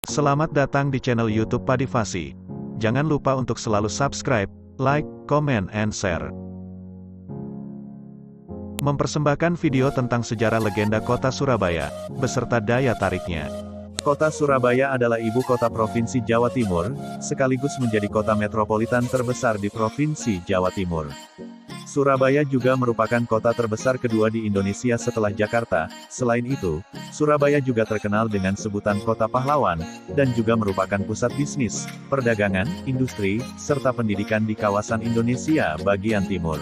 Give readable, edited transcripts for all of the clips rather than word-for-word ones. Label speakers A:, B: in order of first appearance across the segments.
A: Selamat datang di channel YouTube Padifasi. Jangan lupa untuk selalu subscribe, like, comment, and share. Mempersembahkan video tentang sejarah legenda kota Surabaya, beserta daya tariknya. Kota Surabaya adalah ibu kota Provinsi Jawa Timur, sekaligus menjadi kota metropolitan terbesar di Provinsi Jawa Timur. Surabaya juga merupakan kota terbesar kedua di Indonesia setelah Jakarta. Selain itu, Surabaya juga terkenal dengan sebutan Kota Pahlawan, dan juga merupakan pusat bisnis, perdagangan, industri, serta pendidikan di kawasan Indonesia bagian timur.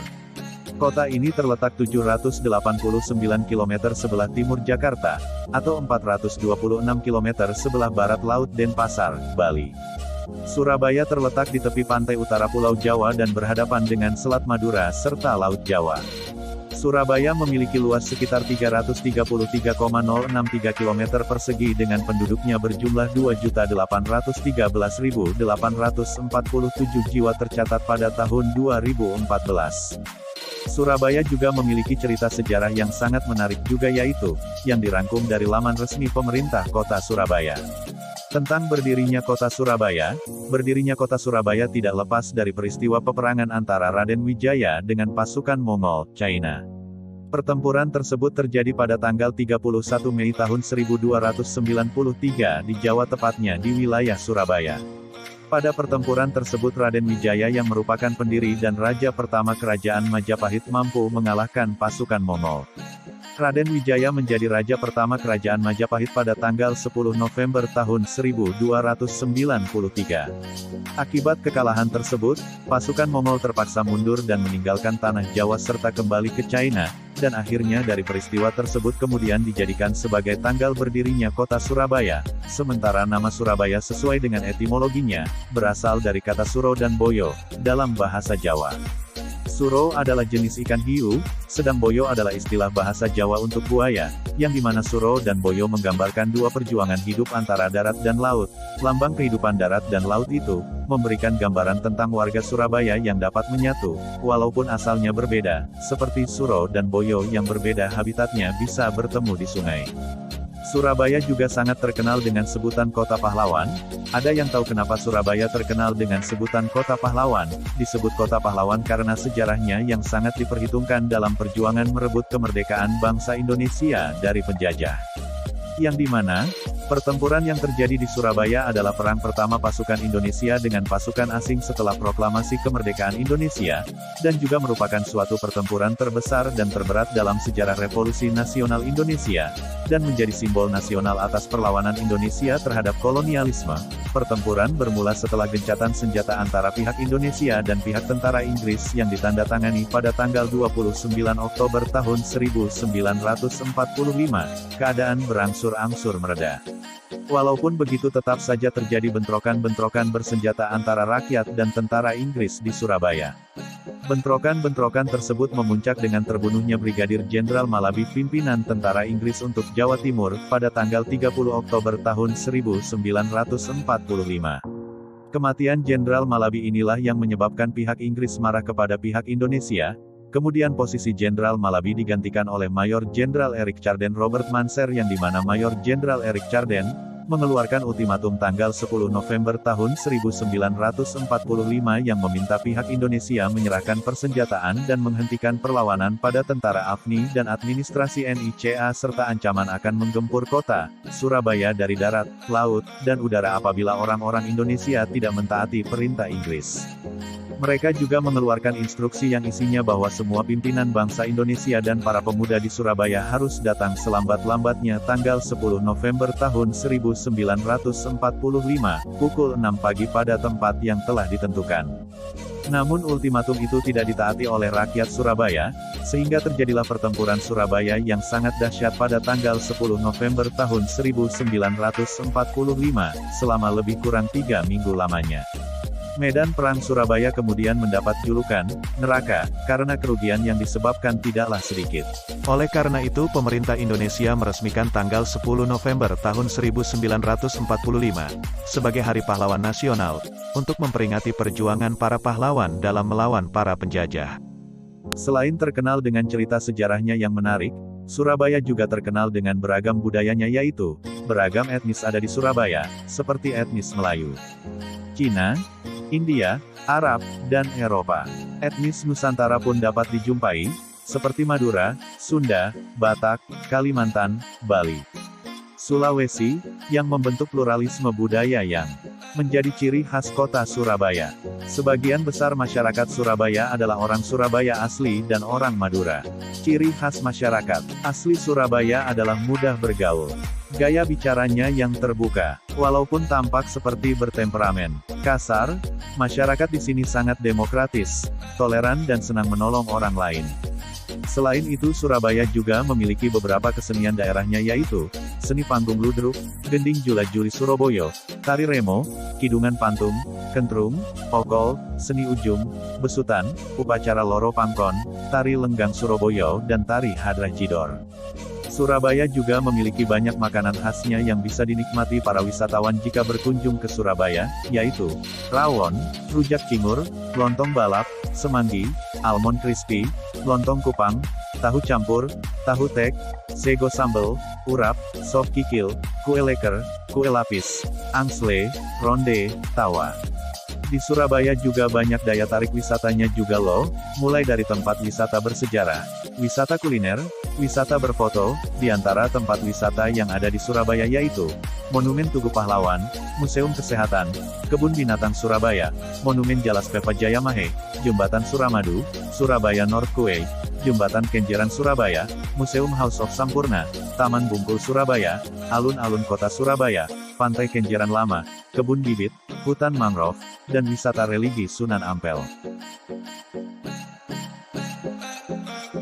A: Kota ini terletak 789 km sebelah timur Jakarta, atau 426 km sebelah barat Laut Denpasar, Bali. Surabaya terletak di tepi pantai utara Pulau Jawa dan berhadapan dengan Selat Madura serta Laut Jawa. Surabaya memiliki luas sekitar 333,063 km persegi dengan penduduknya berjumlah 2.813.847 jiwa tercatat pada tahun 2014. Surabaya juga memiliki cerita sejarah yang sangat menarik juga yaitu, yang dirangkum dari laman resmi pemerintah Kota Surabaya. Tentang berdirinya Kota Surabaya tidak lepas dari peristiwa peperangan antara Raden Wijaya dengan pasukan Mongol, China. Pertempuran tersebut terjadi pada tanggal 31 Mei tahun 1293 di Jawa tepatnya di wilayah Surabaya. Pada pertempuran tersebut Raden Wijaya yang merupakan pendiri dan raja pertama kerajaan Majapahit mampu mengalahkan pasukan Mongol. Raden Wijaya menjadi raja pertama kerajaan Majapahit pada tanggal 10 November tahun 1293. Akibat kekalahan tersebut, pasukan Mongol terpaksa mundur dan meninggalkan tanah Jawa serta kembali ke China, dan akhirnya dari peristiwa tersebut kemudian dijadikan sebagai tanggal berdirinya kota Surabaya, sementara nama Surabaya sesuai dengan etimologinya, berasal dari kata suro dan boyo, dalam bahasa Jawa. Suro adalah jenis ikan hiu, sedang boyo adalah istilah bahasa Jawa untuk buaya, yang dimana suro dan boyo menggambarkan dua perjuangan hidup antara darat dan laut. Lambang kehidupan darat dan laut itu, memberikan gambaran tentang warga Surabaya yang dapat menyatu, walaupun asalnya berbeda, seperti suro dan boyo yang berbeda habitatnya bisa bertemu di sungai. Surabaya juga sangat terkenal dengan sebutan Kota Pahlawan. Ada yang tahu kenapa Surabaya terkenal dengan sebutan Kota Pahlawan? Disebut Kota Pahlawan karena sejarahnya yang sangat diperhitungkan dalam perjuangan merebut kemerdekaan bangsa Indonesia dari penjajah. Yang dimana, pertempuran yang terjadi di Surabaya adalah perang pertama pasukan Indonesia dengan pasukan asing setelah proklamasi kemerdekaan Indonesia, dan juga merupakan suatu pertempuran terbesar dan terberat dalam sejarah Revolusi Nasional Indonesia, dan menjadi simbol nasional atas perlawanan Indonesia terhadap kolonialisme. Pertempuran bermula setelah gencatan senjata antara pihak Indonesia dan pihak tentara Inggris yang ditandatangani pada tanggal 29 Oktober tahun 1945. Keadaan berangsur-angsur mereda. Walaupun begitu tetap saja terjadi bentrokan-bentrokan bersenjata antara rakyat dan tentara Inggris di Surabaya. Bentrokan-bentrokan tersebut memuncak dengan terbunuhnya Brigadir Jenderal Malabi pimpinan tentara Inggris untuk Jawa Timur, pada tanggal 30 Oktober tahun 1945. Kematian Jenderal Malabi inilah yang menyebabkan pihak Inggris marah kepada pihak Indonesia. Kemudian posisi Jenderal Malabi digantikan oleh Mayor Jenderal Eric Carden Robert Manser yang dimana Mayor Jenderal Eric Carden mengeluarkan ultimatum tanggal 10 November tahun 1945 yang meminta pihak Indonesia menyerahkan persenjataan dan menghentikan perlawanan pada tentara AFNI dan administrasi NICA serta ancaman akan menggempur kota Surabaya dari darat, laut, dan udara apabila orang-orang Indonesia tidak mentaati perintah Inggris. Mereka juga mengeluarkan instruksi yang isinya bahwa semua pimpinan bangsa Indonesia dan para pemuda di Surabaya harus datang selambat-lambatnya tanggal 10 November tahun 1945, pukul 6 pagi pada tempat yang telah ditentukan. Namun ultimatum itu tidak ditaati oleh rakyat Surabaya, sehingga terjadilah pertempuran Surabaya yang sangat dahsyat pada tanggal 10 November tahun 1945, selama lebih kurang 3 minggu lamanya. Medan Perang Surabaya kemudian mendapat julukan neraka, karena kerugian yang disebabkan tidaklah sedikit. Oleh karena itu pemerintah Indonesia meresmikan tanggal 10 November tahun 1945, sebagai Hari Pahlawan Nasional, untuk memperingati perjuangan para pahlawan dalam melawan para penjajah. Selain terkenal dengan cerita sejarahnya yang menarik, Surabaya juga terkenal dengan beragam budayanya, yaitu beragam etnis ada di Surabaya, seperti etnis Melayu, Cina, India, Arab, dan Eropa. Etnis Nusantara pun dapat dijumpai, seperti Madura, Sunda, Batak, Kalimantan, Bali, Sulawesi, yang membentuk pluralisme budaya yang menjadi ciri khas kota Surabaya. Sebagian besar masyarakat Surabaya adalah orang Surabaya asli dan orang Madura. Ciri khas masyarakat asli Surabaya adalah mudah bergaul. Gaya bicaranya yang terbuka, walaupun tampak seperti bertemperamen kasar, masyarakat di sini sangat demokratis, toleran dan senang menolong orang lain. Selain itu Surabaya juga memiliki beberapa kesenian daerahnya, yaitu seni panggung ludruk, gending jula-juli Surabaya, tari remo, kidungan pantung, kentrung, pokol, seni ujung, besutan, upacara loro pangkon, tari lenggang Surabaya dan tari hadrah jidor. Surabaya juga memiliki banyak makanan khasnya yang bisa dinikmati para wisatawan jika berkunjung ke Surabaya, yaitu rawon, rujak cingur, lontong balap, semanggi, almond crispy, lontong kupang, tahu campur, tahu tek, sego sambal, urap, sop kikil, kue leker, kue lapis, angsle, ronde, tawa. Di Surabaya juga banyak daya tarik wisatanya juga loh, mulai dari tempat wisata bersejarah, wisata kuliner, wisata berfoto. Di antara tempat wisata yang ada di Surabaya yaitu Monumen Tugu Pahlawan, Museum Kesehatan, Kebun Binatang Surabaya, Monumen Jalas Pepa Jayamahe, Jembatan Suramadu, Surabaya North Quay, Jembatan Kenjeran Surabaya, Museum House of Sampurna, Taman Bungkul Surabaya, Alun-alun Kota Surabaya, Pantai Kenjeran Lama, Kebun Bibit, Hutan Mangrove, dan wisata religi Sunan Ampel.